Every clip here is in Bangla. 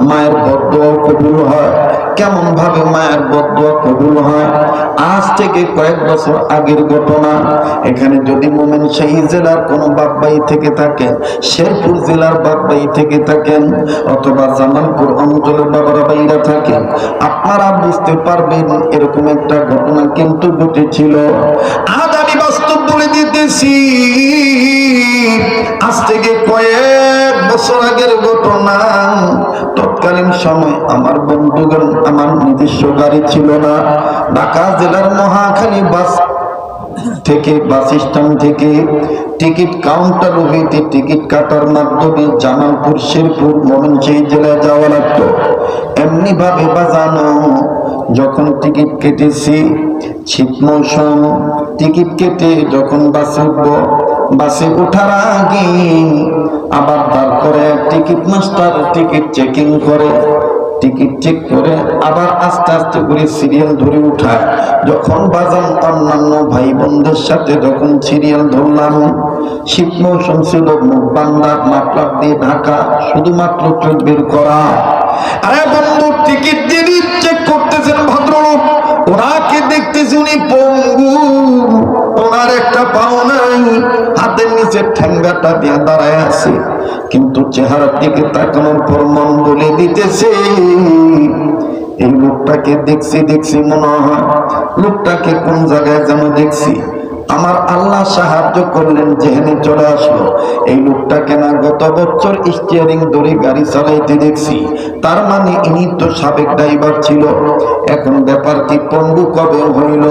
মায়ের বদদোয়া কবুল হয়। কেমন ভাবে মায়ের বদদোয়া কবুল হয়? আজ থেকে কয়েক বছর আগের ঘটনা। এখানে যদি ময়মনসিংহ জেলার কোন বাপবাই থেকে থাকেন, শেরপুর জেলার বাপবাই থেকে থাকেন, অথবা জামালপুর অঞ্চলের বাবারা বাইরা থাকেন, আপনারা বুঝতে পারবেন এরকম একটা ঘটনা কিন্তু ঘটেছিল। আজ আমি বাস্তব বলে দিতেছি, আজ থেকে কয়েক বছর আগের ঘটনা। তৎকালীন সময় আমার বন্ধুগণ, আমার নিজস্ব গাড়ি ছিল না। ঢাকা জেলার মহাখালী বাস থেকে, বাস স্ট্যান্ড থেকে টিকিট কাউন্টার হইতে টিকিট কাটার মাধ্যমে জামালপুর, শেরপুর, ময়মনসিংহ জেলায় যাওয়া লাগতো। এমনি ভাবে বাজানো, যখন টিকিট কেটেছি, শীত মৌসুম, টিকিট কেটে যখন বাসে উঠবো, বাসে ওঠার আগে আবার তারপরে টিকিট মাস্টার টিকিট চেকিং করে, টিকিট চেক করে আবার আস্তে আস্তে করে সিরিয়াল ধরে উঠায়। যখন বাজান অন্যান্য ভাই বোনদের সাথে যখন সিরিয়াল ধরলাম, শীত মৌসুম ছিল, মুখ বান্দা, মাফলার দিয়ে ঢাকা, শুধুমাত্র চোখ বের করা। আরে বন্ধু, টিকিট দিয়ে চেক করতেছেন ভদ্রলোক, ওনাকে দেখতেছি উনি পঙ্গু, ওনার একটা পাও নাই, হাতের নিচে ঠ্যাঙ্গাটা দিয়ে দাঁড়ায় আছে। কিন্তু চেহারার দিকে তাকানোর পর মন বলে দিতেছে, এই লোকটাকে দেখছি মনে হয় লোকটাকে কোন জায়গায় যেন দেখছি। আমার আল্লাহ সাহায্য করলেন, যেখানে চলে আসলো এই লোকটাকে না গত বছর স্টিয়ারিং ধরে গাড়ি চালাইতে দেখছি। তার মানে ইনি তো সাবেক ড্রাইভার ছিল। এখন ব্যাপার কি, পঙ্গু কবে হইল,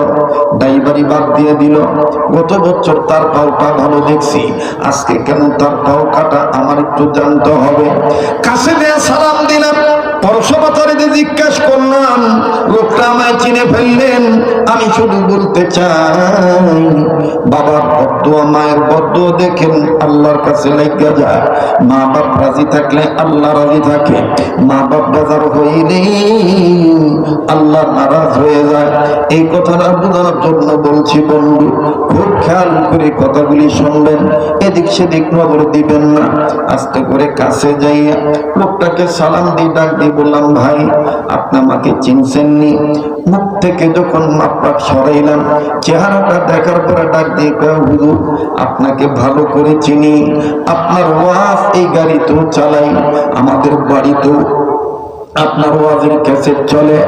ড্রাইভারি বাদ দিয়ে দিল। গত বছর তার পাওটা ভালো দেখছি, আজকে কেন তার পাও কাটা, আমার একটু জানতে হবে। কাছে দিয়ে সালাম দিলাম, পরশপাতারে জিজ্ঞাসা করলাম, লোকটা আমায় চিনে ফেললেন। আমি শুধু বলতে চাই, বাবার বদদোয়া, মায়ের বদদোয়া দেখেন আল্লাহর কাছে লেগে যায়। মা বাপ রাজি থাকলে আল্লাহ রাজি থাকে, মা বাপ বেজার হইলে আল্লাহ নারাজ হয়ে যায়। এই কথাটা বোঝানোর জন্য বলছি বন্ধু, খুব খেয়াল করে কথাগুলি শুনবেন, এদিক সেদিক নজর দিবেন না। আস্তে করে কাছে যাইয়া লোকটাকে সালাম দিয়ে ডাক দিয়ে বললাম, ভাই আপনি আমাকে চিনছেননি? মুখ থেকে যখন মাপটা সরাইলাম, চেহারাটা দেখার পরে ডাক দিয়ে হুজুর আপনাকে ভালো করে চিনি, আপনার ওয়াজ এই গাড়িতেও চালাই, আমাদের বাড়িতেও আপনার ওয়াজের ক্যাসেট চলে।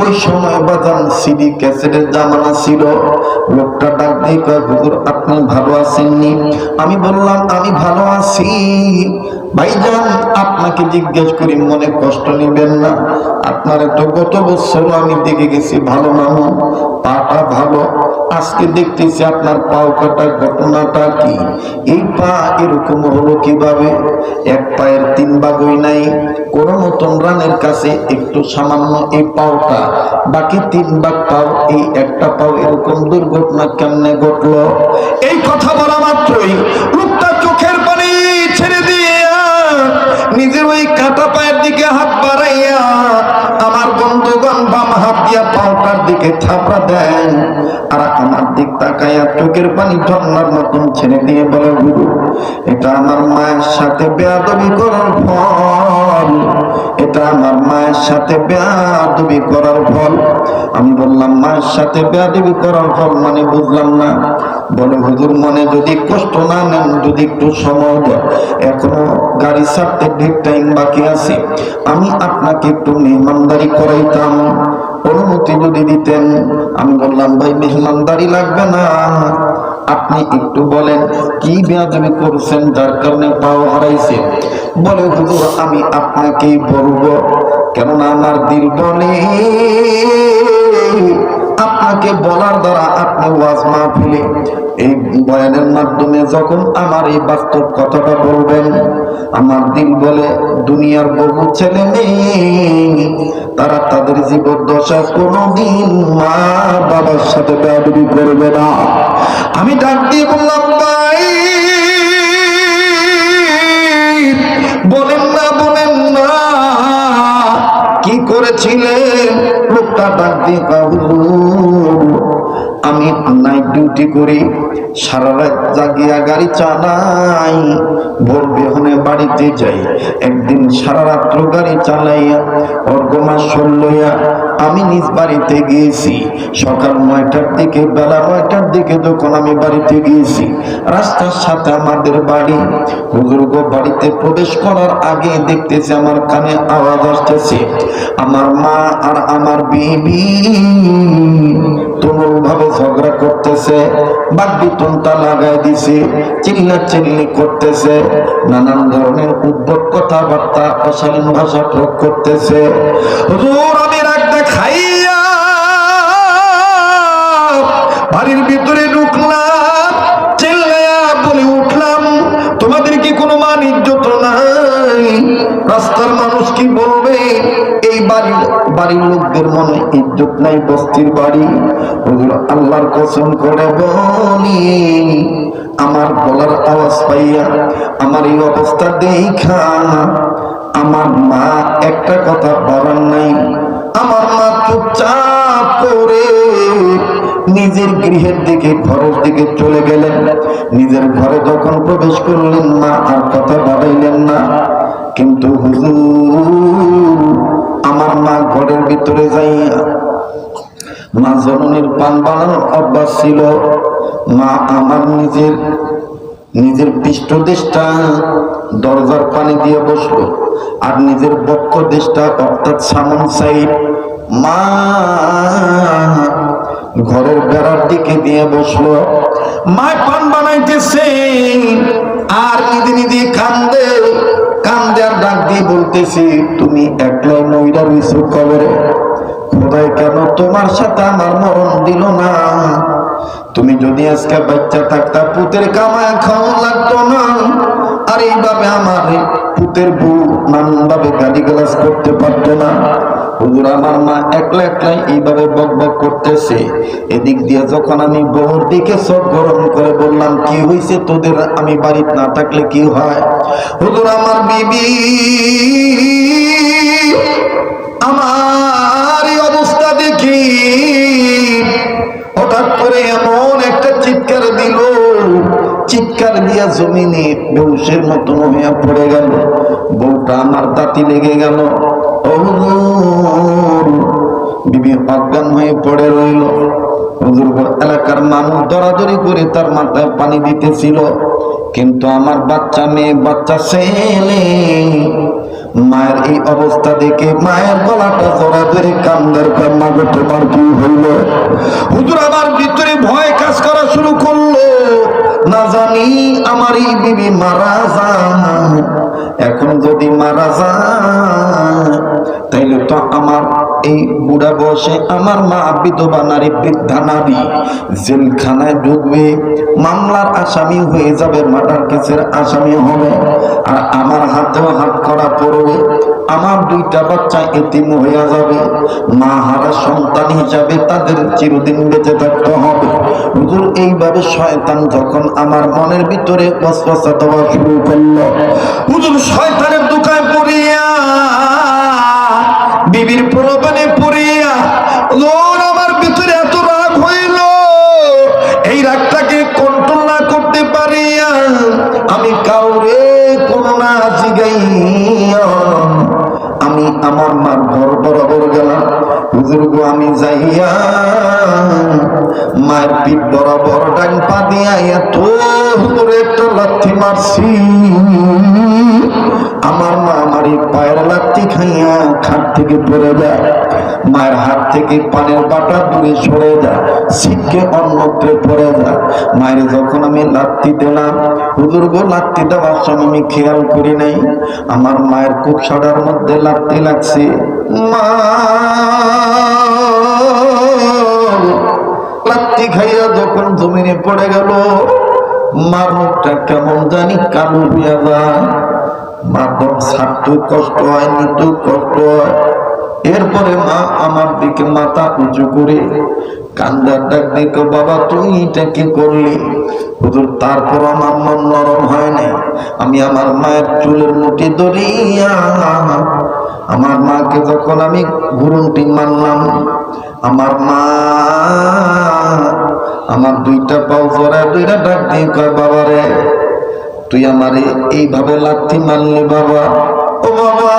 ওই সময় বাজান সিডি ক্যাসেটের জামানা ছিল। লোকটা ডাক দিয়ে কয়, হুজুর আপনি ভালো আছেননি? আমি বললাম, আমি ভালো আছি ভাইজান, আপনাকে জিজ্ঞেস করি, মনে কষ্ট নেবেন না। আপনার তো গত বছর আমি দেখে গেছি ভালো মানুষ, পাটা ভালো, আজকে দেখতেছি আপনার পাও কাটা, ঘটনাটা কি? এই পা এরকম হলো কিভাবে? এক পায়ের 3 ভাগই নাই, কোন মতন রানের কাছে একটু সামান্য এই পাওটা, বাকি 3 ভাগ পাও, এই একটা পাও এরকম দুর্ঘটনা কেমনে ঘটলো? এই কথা বলা মাত্রই লোকটা চোখের পানি ছেড়ে দিয়ে নিজের ওই কাটা পায়ের দিকে হাত বাড়াইয়া আমার বন্ধুগণ বাম হাত দিয়া পাওটার দিকে থাপড়া দেন, আর আমার দিক তাকাইয়া চোখের পানি ঝর্ণার মতন ছেড়ে দিয়ে বলে, গুরু এটা আমার মায়ের সাথে বেয়াদবি করার ফল, এটা আমার মায়ের সাথে বেয়াদবি করার ফল। আমি বললাম, মায়ের সাথে বেয়াদবি করার ফল মানে বুঝলাম না। বলে, হুজুর মনে যদি কষ্ট না নেন, যদি একটু সময় দেন, এখনো গাড়ি ছাড়তে ঢের টাইম বাকি আছে, আমি আপনাকে একটু মেহমানদারি করাইতাম, অনুমতি যদি দিতেন। আমি বললাম, ভাই মেহমানদারি লাগবে না, আপনি একটু বলেন কি বেয়াদবি করছেন যার কারণে পাও হারাইছে? বলে, হুজুর আমি আপনাকেই বলবো, কেননা আমার দিল বলে আপনাকে বলার দ্বারা আপনি ওয়াজ মাহফিলে এই বয়ানের মাধ্যমে যখন আমার এই বাস্তব কথাটা বলবেন, আমার দিল বলে দুনিয়ার বহু ছেলে মেয়ে তারা তাদের জীবদ্দশায় কোনোদিন মা বাবার সাথে বেয়াদবি করবে না। আমি ডাক দিয়ে বললাম, ভাই বলেন না, বলেন না কি করেছিলেন? লোকটা ডাক দিয়ে, আমি নাইট ডিউটি করি, সারা রাত জাগিয়া গাড়ি চালাই, ভোর বিহনে বাড়িতে যাই। একদিন সারা রাত্র গাড়ি চালাইয়া অর্গমাস লইয়া আমি নিজ বাড়িতে গিয়েছি। সকাল 9টার দিকে, বেলা 9টার দিকে যখন আমি বাড়িতে গিয়েছি, রাস্তার সাথে আমাদের বাড়ি। হুজুর্গ বাড়িতে প্রবেশ করার আগে দেখতেছি আমার কানে আওয়াজ আসতেছে, আমার মা আর আমার বিবি তুমুল ভাবে ঝগড়া করতেছে, বাগবিতনটা লাগাই দিছে, চিল্লাচিল্লি করতেছে, নানান ধরনের উদ্ভট কথাবার্তা, অশালীন ভাষা প্রয়োগ করতেছে। হুজুর আমি রাগ দেখাইয়া বাড়ির ভিতরে ঢুকলাম, চিল্লাইয়া বলে উঠলাম, তোমাদের কি কোনো মান ইজ্জত নাই? রাস্তার মানুষ কি বলবে? এই বাড়ির লোকদের মনে ইজ্জত নাই, বস্তির বাড়ি। হুজুর আল্লাহর কসম করে বলি, আমার গলার আওয়াজ পাইয়া আমার এই অবস্থা দেখা আমার মা একটা কথা বলার নাই। আমার মা চুপচাপ করে নিজের গৃহের দিকে, ঘরের দিকে চলে গেলেন। নিজের ঘরে যখন প্রবেশ করলেন, মা আর কথা বাড়াইলেন না। কিন্তু হুজুর আমার মা ঘরের ভিতরে যাইয়া, মা জননীর পান বানানোর অভ্যাস ছিল। মা আমার নিজের পৃষ্ঠদেশটা দরজার পানি দিয়ে বসলো, আর নিজের বক্ষ দেশটা অর্থাৎ সামন সাইড মা ঘরের বেড়ার দিকে দিয়ে বসলো। মা পান বানাইতেছে আর নিজে নিজে কান্দে আর ডাক দিয়ে বলতেছে, তুমি একলাই মহিলা রইছো কবরে, খোদাই কেন তোমার সাথে আমার মরণ দিল না? তুমি যদি আজকে বাচ্চা থাকতা, পুতের কামায় খাওয়া লাগতো না, আর এইভাবে আমার পুতের বউ নানান ভাবে গালিগালাজ করতে পারতো না। হুজুর আমার মা একলা একলাই এইভাবে বক বক করতেছে। এদিক দিয়ে যখন আমি বউর দিকে চোখ গরম করে বললাম, কি হয়েছে তোদের, আমি বাড়িতে না থাকলে কি হয়? হুজুর আমার বিবি আমার এই অবস্থা দেখি হঠাৎ করে এমন একটা চিৎকার দিল, চিৎকার দিয়া জমিনে বেহুশের মতন হইয়া পড়ে গেল। বউটা আমার দাঁতি লেগে গেল। বিবি অজ্ঞান হয়ে পড়ে রইল। হুজুর এলাকার মানুষ দরাদরি করে তার মাথায় পানি দিতেছিল, কিন্তু আমার বাচ্চা মেয়ে, বাচ্চা ছেলে মায়ের এই অবস্থা দেখে মায়ের গলাটা জড়া ধরে কান্দার কান্না, তোমার কি হইল? হুজুর আমার ভিতরে ভয় কাজ করা শুরু করলো, না জানি আমার এই বিবি মারা যায়। এখন যদি মারা যায় তাইলে তো আমার এই বুড়া বয়সে আমার মা বিধবা নারী, বৃদ্ধা নারী জেলখানায় ঢুকবে, মামলার আসামি হয়ে যাবে, মার্ডার কেসের আসামি হবে, আর আমার হাতেও হাত করা পড়বে। আমার দুইটা বাচ্চা এতিম হইয়া যাবে, মা হারা সন্তান হিসাবে তাদের চিরদিন বেঁচে থাকতে হবে। হুজুর এইভাবে শয়তান যখন আমার মনের ভিতরে ওয়াসওয়াসা দেওয়া শুরু করলো, হুজুর শয়তানের দোকায় পড়িয়া, বিবির প্রলোভনে পড়িয়া লোর আমার ভিতরে এত রাগ হইল, এই রাগটাকে কন্ট্রোল না করতে পারিয়া আমি কাউরে কোনো না জিগাইয়া আমি আমার মার ঘর বরাবর গেলাম। হুজুর গো আমি যাইয়া মায়ের পিঠ বরাবর ডান পা দিয়া এত হুজুর একটা লাথি মারছি, আমার মা আমার এই পায়ের লাথি খাইয়া খাট থেকে পড়ে যায়, মায়ের হাত থেকে পানের বাটা দূরে সরে যায়, ছিটকে অন্যত্রে পড়ে যায়। মায়ের যখন আমি লাথি দিলাম, হুজুর গো লাথি দেওয়ার সময় আমি খেয়াল করি নাই আমার মায়ের কুপসাটার মধ্যে লাথি লাগছে। মা লাথি খাইয়া যখন জমিনে পড়ে গেল, মার মুখটা কেমন জানি কালো হইয়া যায়, মার দম ছাড়তেও কষ্ট হয়, নিতেও কষ্ট হয়। এরপরে মা আমার দিকে মাথা উঁচু করে কান্দার ডাক দেখো, বাবা তুই এটা কি করলি? হুজুর তারপর আমার মন নরম হয় নাই। আমি আমার মায়ের চুলের মুঠি ধরিয়া আমার মাকে যখন আমি ঘুরুনটি মারলাম, আমার মা আমার দুইটা পাও জড়ায় দুইটা ডাক দিয়ে কয়, বাবা রে তুই আমারে এইভাবে লাথি মারলি বাবা। ও বাবা,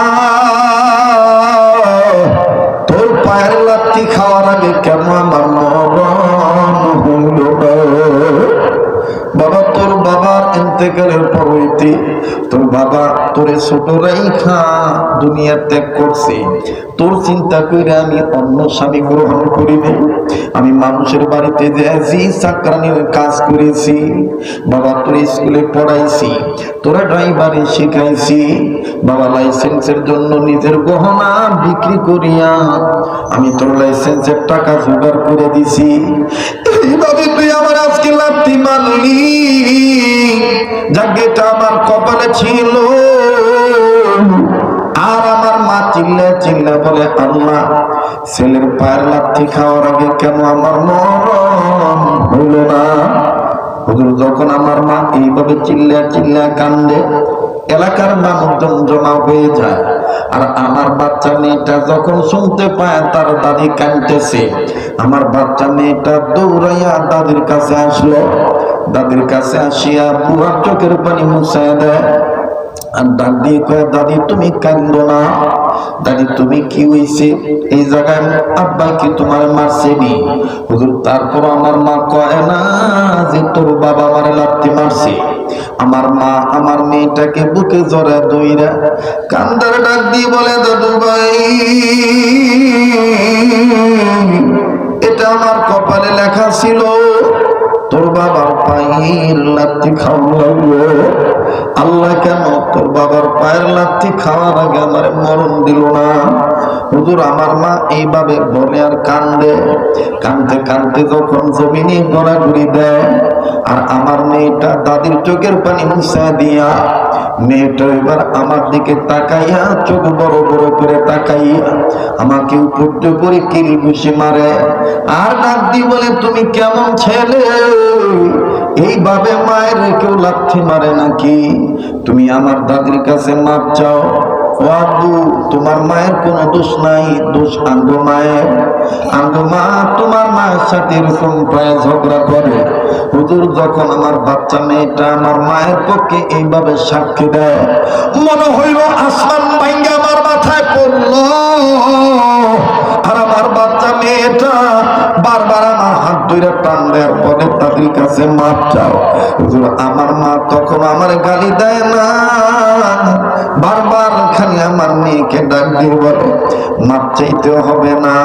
তোর পায়ের লাথি খাওয়ার আগে কেন আমার মরণ হইল না? বাবা, তোর বাবার ইন্তেকালের পর হইতে তোর বাবা তোরে ছোট রাইখা দুনিয়া ত্যাগ করছে। তোর চিন্তা করে আমি অন্য স্বামী গ্রহণ করিনি। আমি মানুষের বাড়িতে যে চাকরানির কাজ করেছি বাবা, তোর স্কুলে পড়াইছি, তোরা ড্রাইভারি শিখাইছি বাবা, লাইসেন্সের জন্য নিজের গহনা বিক্রি করিয়া আমি তোর লাইসেন্সের টাকা জোগাড় করে দিছি। এইভাবে তুই আমার আজকে লাথি মারলি, যাজ্ঞেটা আমার কপালে ছিল। আর আমার মা চিল্লা চিল্লা বলে, আল্লাহ ছেলের পায়ের লাথি খাওয়ার আগে কেন আমার মরণ হইল না? হুজুর, যখন আমার মা এইভাবে চিল্লা চিল্লা কান্দে, এলাকার মানুষজন জমা হয়ে যায়। আর আমার বাচ্চা মেয়েটা যখন শুনতে পায় তার দাদি কাঁদতেছে, আমার বাচ্চা মেয়েটা দৌড়াইয়া দাদির কাছে আসলো। দাদির কাছে আসিয়া বুড়ার চোখের পানি মুছায় দেয় আর ডাক দিয়ে কয়, দাদি তুমি কাঁদো না। দাদি তুমি কি হইছে? এই জায়গায় আব্বা কি তোমার মারছে নি? হুজুর, তারপর আমার মা কয় না যে তোর বাবা আমারে লাথি মারছে। আমার মা আমার মেয়েটাকে বুকে জড়ায় দইরা কান্দার ডাক দিয়ে বলে, দাদু ভাই এটা আমার কপালে লেখা ছিল, তোর বাবার পায়ের লাথি খাওয়া লাগলো। আল্লাহ কেন তোর বাবার পায়ের লাথি খাওয়ার আগে আমার মরণ দিল না? হুজুর, আমার মা এইভাবে বলে আর কান্দে। কান্দতে কান্দতে যখন জমিনে গড়াগড়ি দেয় আর আমার মেয়েটা দাদির চোখের পানি মুছা দিয়া, মেয়েটা এবার আমার দিকে তাকাইয়া চোখ বড় বড় করে তাকাইয়া আমাকে উপর্য করে কিল ঘুষি মারে আর ডাক দিয়ে বলে, তুমি কেমন ছেলে? এইভাবে মায়ের কেউ লাথি মারে নাকি? তুমি আমার দাদির কাছে মাপ চাও। ও আব্বু, তোমার মায়ের কোনো দোষ নাই, দোষ আঙ্গো মায়ের। আঙ্গো মা তোমার মায়ের সাথে এরকম প্রায় ঝগড়া করে। হুজুর, যখন আমার বাচ্চা মেয়েটা আমার মায়ের পক্ষে এইভাবে সাক্ষী দেয়, মনে হইল আসমান ভাঙ্গা আমার মাথায় পড়লো। আর আমার বাচ্চা মেয়েটা বারবার আমার হাত ধরে টান দেওয়ার পরে তাদের কাছে মাপ চাও। হুজুর, আমার মা তখন আমার গালি দেয় না, বারবার খালি আমার মেয়েকে ডাক দিয়ে বলে, মাপ চাইতে হবে না,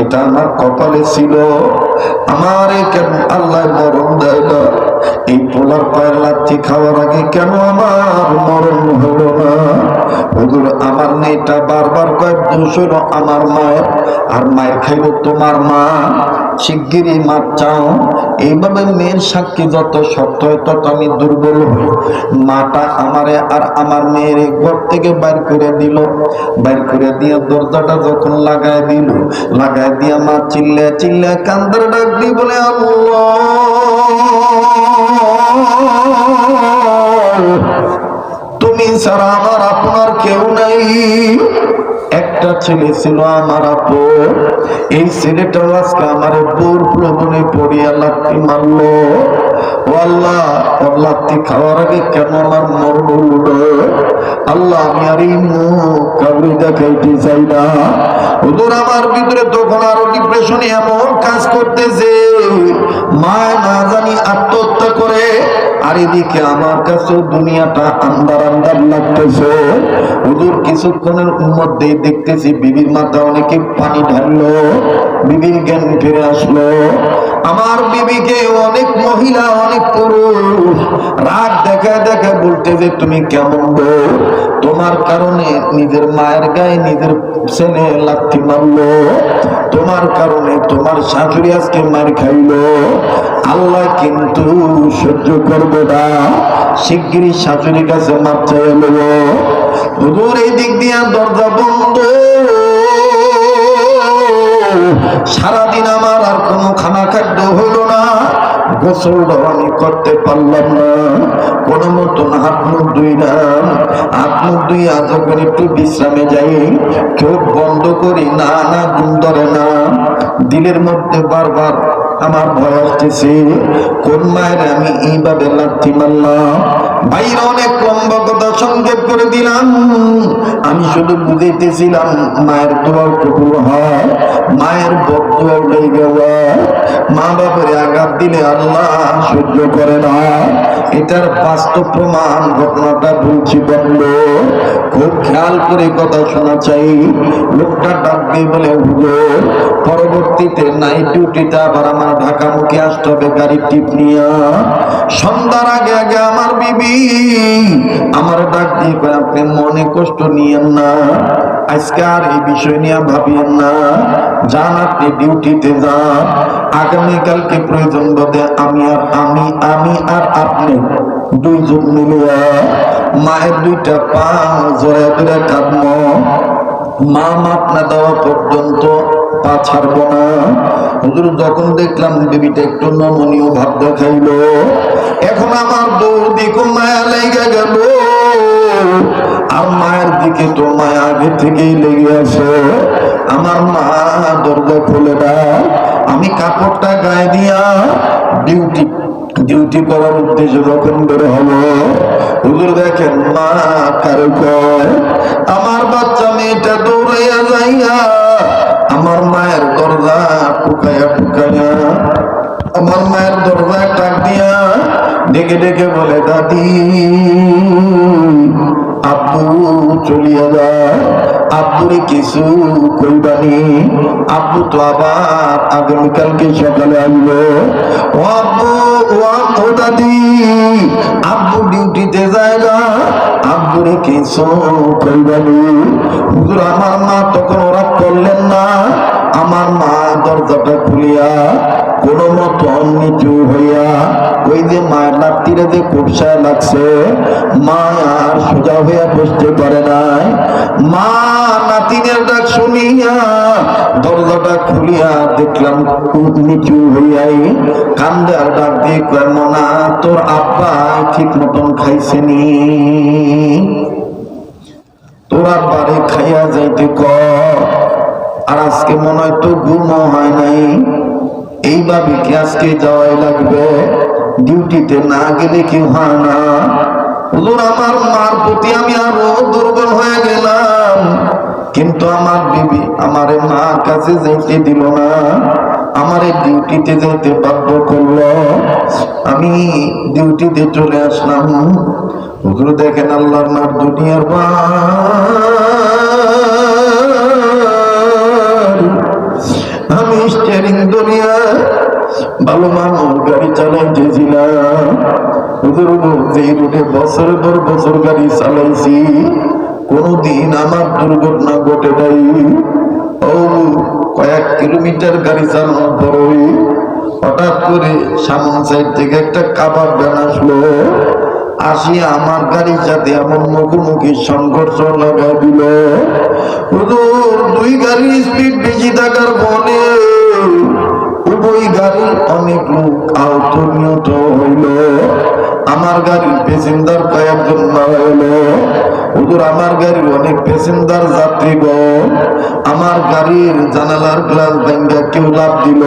এটা আমার কপালে ছিল। আমার কেন আল্লাহ মরণ দেয় না? এই পোলার পায়ের লাথি খাওয়ার আগে কেন আমার মরণ হলো না? হুজুর, আমার মেয়েটা বারবার কয়েক দোষ হইল আমার মায়ের, আর মায়ের খাইব তোমার মা, শিগগিরই মাপ চাও। এইভাবে মেয়ের সাক্ষী যত সত্য হয় তত আমি দুর্বল হই। মাটা আমারে আর আমার মেয়ের ঘর থেকে বাইর করে দিল। বাইর করে দিয়ে দরজাটা যখন লাগায় দিল, লাগায় দিয়ে মা চিল্লা চিল্লা কান্দার ডাক দিয়ে বলে, তুমি ছাড়া আমার আপনার কেউ নাই। একটা ছেলে ছিল আমার আপু, এই ছেলেটা আজকে আমার বউর প্রবণে পড়িয়া লাথি মারলো। ও আল্লাহ, ওর লাথি খাওয়ার আগে কেন আমার মরণ হলো? আল্লাহ, আমি আর এই মুখ কাউকে দেখাইতে চাই না। হুজুর, আমার ভিতরে তখন আরো ডিপ্রেশনে এমন কাজ করতেছে, মায় না জানি আত্মহত্যা করে, আর এদিকে আমার কাছে দুনিয়াটা আন্দার আন্দার লাগতেছে। হুজুর, কিছুক্ষণের মধ্যে দেখতেছি বিবির মাথা অনেকে পানি ঢাললো, বিবির জ্ঞান ফিরে আসলো। আমার বিবিকে অনেক মহিলা অনেক পুরুষ রাগ দেখায় দেখায় বলতে যে, তুমি কেমন বউ? তোমার কারণে নিজের মায়ের গায়ে নিজের ছেলে লাথি মারলো, তোমার কারণে তোমার শাশুড়ি আজকে মার খাইলো। আল্লাহ কিন্তু সহ্য করবে না, শিগগিরই শাশুড়ির কাছে মাপ চাইয়া নেব। হুজুর, এই দিক দিয়ে দরজা বন্ধ। সারাদিন আমার আর কোনো খানা খাদ্য হইল না, গোসল আমি করতে পারলাম না, কোন মতন হাত মুখ ধুইলাম। হাত মুখ ধুইয়া যখন একটু বিশ্রামে যাই, চোখ বন্ধ করি, না না ঘুম ধরে না। দিলের মধ্যে বারবার আমার ভয় আসতেছে, কোন মায়ের আমি এইভাবে লাথি মারলাম। বাইরে অনেক লম্বা কথা সংক্ষেপ করে দিলাম। আমি শুধু বুঝাইতেছিলাম মায়ের দোয়াও কবুল হয়, মায়ের বদদোয়াও লেগে যায়। মা বাবার আঘাত দিলে আল্লাহ সহ্য করে না, এটার বাস্তব প্রমাণ। ঘটনাটা বলছি বন্ধু, খুব খেয়াল করে কথা শোনা চাই। লোকটা ডাক দিয়ে বলে, হুজুর পরবর্তীতে নাইট ডিউটিতে আবার আমার ঢাকামুখী আসতে হবে গাড়ির টিপ নিয়া। সন্ধ্যার আগে আগে আমার বিবি আমার ডাক দিয়ে কয়, আপনি মনে কষ্ট নিয়েন না, আজকে আর এই বিষয় নিয়ে ভাবিয়েন না, যান আপনি ডিউটিতে যান। আগামীকালকে প্রয়োজন বোধে আমি আর আপনি দুইজন মিলিয়া মায়ের দুইটা পা জড়ায় ধরে কাঁদব। মা মাপ না দেওয়া পর্যন্ত পা ছাড়বো না। হুজুর যখন দেখলাম বেবিটা একটু নমনীয় ভাব দেখাইলো, এখন আমার দৌড় দিকে মায়া লেগে গেল। আর মায়ের দিকে তো মায়া আগে থেকেই লেগে আছে। আমার মা দরজা খুলে দেয়, আমি কাপড়টা গায়ে দিয়া ডিউটি করার উদ্দেশ্যে যখন বের হলো, হুজুর দেখেন মা কারো কয়, আমার বাচ্চা মেয়েটা দৌড়াইয়া যাইয়া আমার মায়ের দরজা টুকাইয়া আমার মায়ের দরজা টাক দিয়া ডেকে ডেকে বলে, দাদি আব্বু চলিয়া যায়, আব্বুরে কিছু কইবানি, আব্বু তো আবার আগামীকালকে সকালে আসবে। ও আব্বু, ও দাদি, আব্বু ডিউটিতে জায়গা, আব্বুরে কিছু কইবানি। হুজুর আমার মা তখন ওরা করলেন না। আমার মা দরজাটা খুলিয়া কোন মতন নিচু হইয়া, ওই যে মায়ের নাতিরে যে কুপসায় লাগছে, মা আর সোজা হইয়া বসতে পারে নাই। মা নাতিনের ডাক শুনিয়া দরজাটা খুলিয়া দেখলাম নিচু হইয়াই কান্দে আর ডাক দিয়ে কয়, মনা তোর আব্বা ঠিক মতন খাইছেনি, তোর আব্বারে খাইয়া যাইতে কর। আর আজকে মনে হয় তো ঘুমও হয় নাই, এইভাবে কি আজকে যাওয়াই লাগবে? ডিউটিতে না গেলে কি হয় না? হুজুর আমার মার প্রতি আমি আরো দুর্বল হয়ে গেলাম, কিন্তু আমার বিবি আমারে মা কাছে যেতে দিল না, আমারে ডিউটিতে যেতে বাধ্য করলো। আমি ডিউটিতে চলে আসলাম। হুজুর দেখেন আল্লাহর নাম দুনিয়ার আমি স্টিয়ারিং ধরিয়া ভালো মানুষ গাড়ি চালাইতেছিলাম। হুজুর যে রুটে বছর পর বছর গাড়ি চালাইছি, কোনদিন আমার দুর্ঘটনা ঘটে নাই। ও কয়েক কিলোমিটার গাড়ি চালানোর পরই হঠাৎ করে সামন সাইড থেকে একটা কাবাব ভ্যান আসলো, আসিয়া আমার গাড়ির সাথে এমন মুখোমুখি সংঘর্ষ লাগা দিল। হুজুর দুই গাড়ির স্পিড বেশি থাকার ফলে উভয় গাড়ি অনেক লোক আহত নিহত হইল। আমার গাড়ির প্যাসেঞ্জার কয়েকজন মারা গেল। হুজুর আমার গাড়ির অনেক প্যাসেঞ্জার যাত্রীগণ আমার গাড়ির জানালার গ্লাস ভেঙে কেউ লাফ দিল।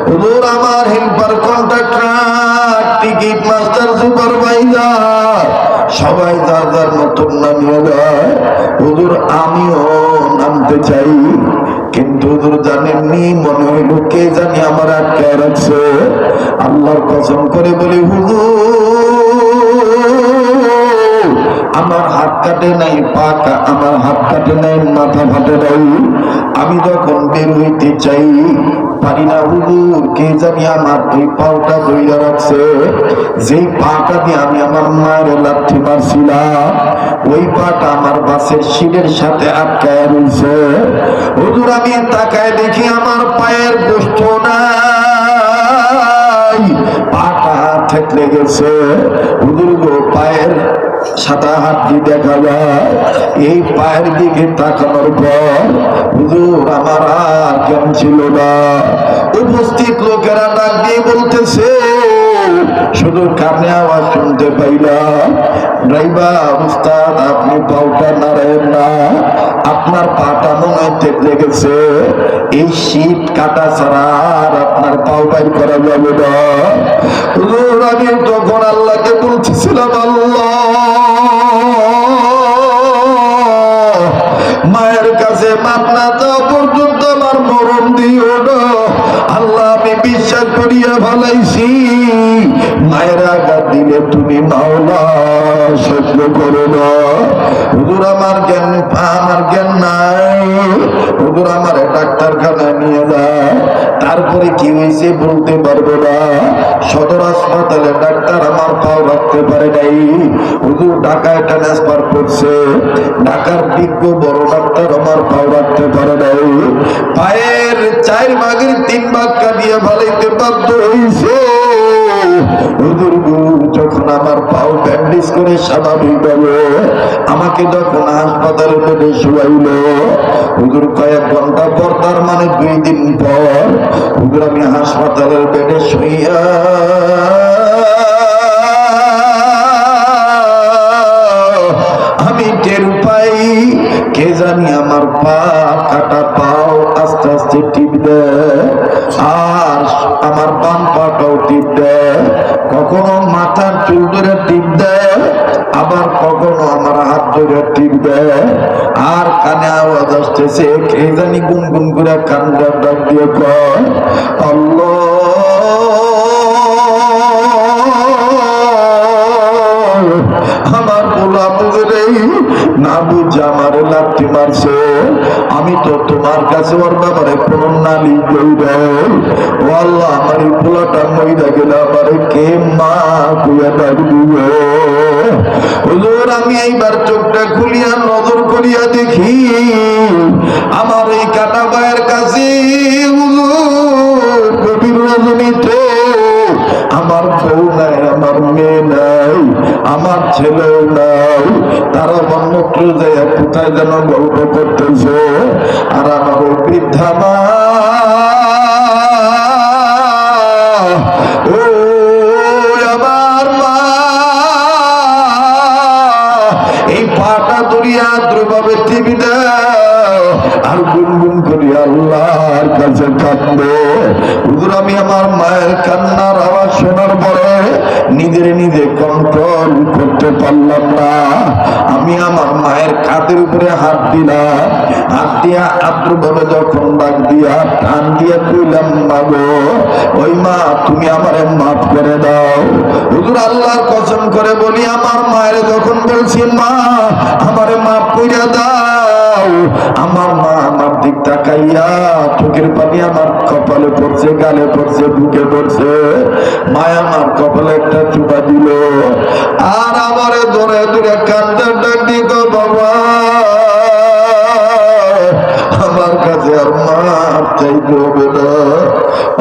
হুজুর আমার helper, contractor, ticket master, supervisor সবাই যার যার মতন নামিয়ে যায়। হুজুর আমিও নামতে চাই, কিন্তু হুজুর জানেননি, মনে হইল কে জানি আমার আটকায় রাখছে। আল্লাহর কসম করে বলি, হুজুর আমার হাত কাটে নাই, আমার হাত কাটে নাই, মাথা ফাটে নাই। আমি যখন বের হইতে চাই পারি না হুজুর, কে জানি আমার ওই পাওটা ধইরা রাখছে। যেই পাটা দিয়ে আমি আমার মায়ের লাথি মারছিলাম, ওই পাটা আমার বাসের সিটের সাথে আটকায় রয়েছে। হুজুর আমি তাকায় দেখি আমার পায়ের গোস্ত নাই, পাটা থেতলে গেছে। হুজুর গো, পায়ের সাদা হাত দিয়ে দেখা যায়। এই পায়ের দিকে তাকানোর পর হুজুর আমার আর জ্ঞান ছিল না। উপস্থিত লোকেরা ডাক দিয়ে বলতেছে, শুধু কানে আওয়াজ শুনতে পাইলাম, ড্রাইভার উস্তাদ আপনি পাউটা নাড়েন না, আপনার পাটা মনে হয় তেতলে গেছে, এই শীত কাটা ছাড়া আর আপনার পাও বাইর করা যাবে না। হুজুর আমি তখন আল্লাহকে বলতেছিলাম, আল্লাহ মায়ের কাছে মাপ না দেওয়া পর্যন্ত আমার মরণ দিও না আল্লাহ। আমি বিশ্বাস করিয়া ভালাইছি মায়ের আঘাত দিলে তুমি মাওলা সহ্য করো না। হুজুর আমার জ্ঞান নাই, হুজুর আমার ডাক্তারখানায় নিয়ে যায়, তারপরে কি হয়েছে বলতে পারবো না। সদর হাসপাতালে ডাক্তার আমার পাও রাখতে পারে নাই, হুজুর ঢাকায় ট্রান্সফার করছে, ঢাকার বিজ্ঞ বড় ডাক্তার আমার পাও রাখতে পারে নাই, পায়ের 4 ভাগের 3 ভাগ কাটিয়ে ফেলাইতে বাধ্য হয়েছে। হুজুর যখন আমার পাও ব্যান্ডেজ করে স্বাভাবিক ভাবে আমাকে যখন হাসপাতালে বেডে শুয়াইল, হুজুর কয়েক ঘন্টা পর, তার মানে 2 দিন পর হুজুর আমি হাসপাতালের বেডে শুইয়া আমি টের পাই কে জানি আমার পা কাটা পাও আস্তে আস্তে টিপ দেয়, আর আমার বাম পাটাও টিপ দেয়, কখনো মাথার চুল ধরে টিপ দেয়, আবার কখনো আমার হাত ধরে টিপ দেয়, আর কানে আওয়াজ আসতেছে কে জানি গুনগুন করে কান্দার ডাক দিয়ে কয়, আল্লাহ আমার পোলা বুঝে না বুঝে আমার লাঠি মারছে, আমি তো তোমার কাছে ওর ব্যাপারে কোন নালিশ করি নাই, ও আল্লাহ আমার এই পোলাটা মইরা গেলে আমার কে মা কুয়া ডাক দিবে। হুজুর আমি এইবার চোখটা খুলিয়া নজর করিয়া দেখি আমার এই কাটা ভাইয়ের কাছে হুজুর গভীর রজনীতে আমার বউ নাই, আমার মেয়ে নাই, আমার ছেলেও নাই, তারা অন্যত্র যায় কোথায় যেন গল্প করতেছে, আর আমার ওই বৃদ্ধা মা ও আমার মা এই পাটা ধরিয়া দ্রুভাবে টিভি দাও আর গুনগুন করি আল্লাহর কাছে কাঁদবে। হুজুর আমি আমার মায়ের কান্নার আওয়াজ শোনার পরে নিজে কন্ট্রোল করতে পারলাম না, আমি আমার মায়ের কাঁধের উপরে হাত দিলাম, হাত দিয়া আদ্রভাবে যখন ডাক দিয়া টান দিয়া কইলাম মা গো, ওই মা তুমি আমারে মাফ করে দাও। হুজুর আল্লাহর কসম করে বলি আমার মায়ের যখন বলছি মা আমারে মাফ করে দাও, আমার মা আমার দিক তাকাইয়া চোখের পানি আমার কপালে পড়ছে, গালে পড়ছে, বুকে পড়ছে, মায়া আমার কপালে একটা চুপা দিল, আর আমারে ধরে ধরে কান্দার ডাক দিল, বাবা আমার কাছে আর মাপ চাইতে হবে না,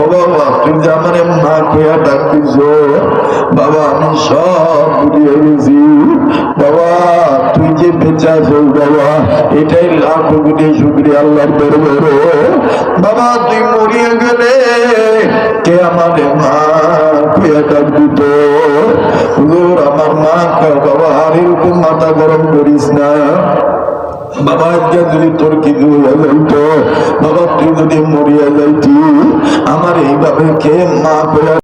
ও বাবা তুই যে আমার মা কইয়া ডাক দিছ, বাবা আমি সব বুঝিয়ে গেছি, বাবা তুই যে বেঁচে আছো বাবা এটাই লাখ কোটি শুকরিয়া আল্লাহর দরবারে, বাবা তুই মরিয়া গেলে কে আমাদের মা কইয়া ডাক দিত। হুজুর আমার মা কয় বাবা আর এরকম মাথা গরম করিস না, বাবা আজকে যদি তোর কিছু হইয়া যাইতো, বাবা তুই যদি মরিয়া যাইতি আমার এইভাবে কে মা কইয়া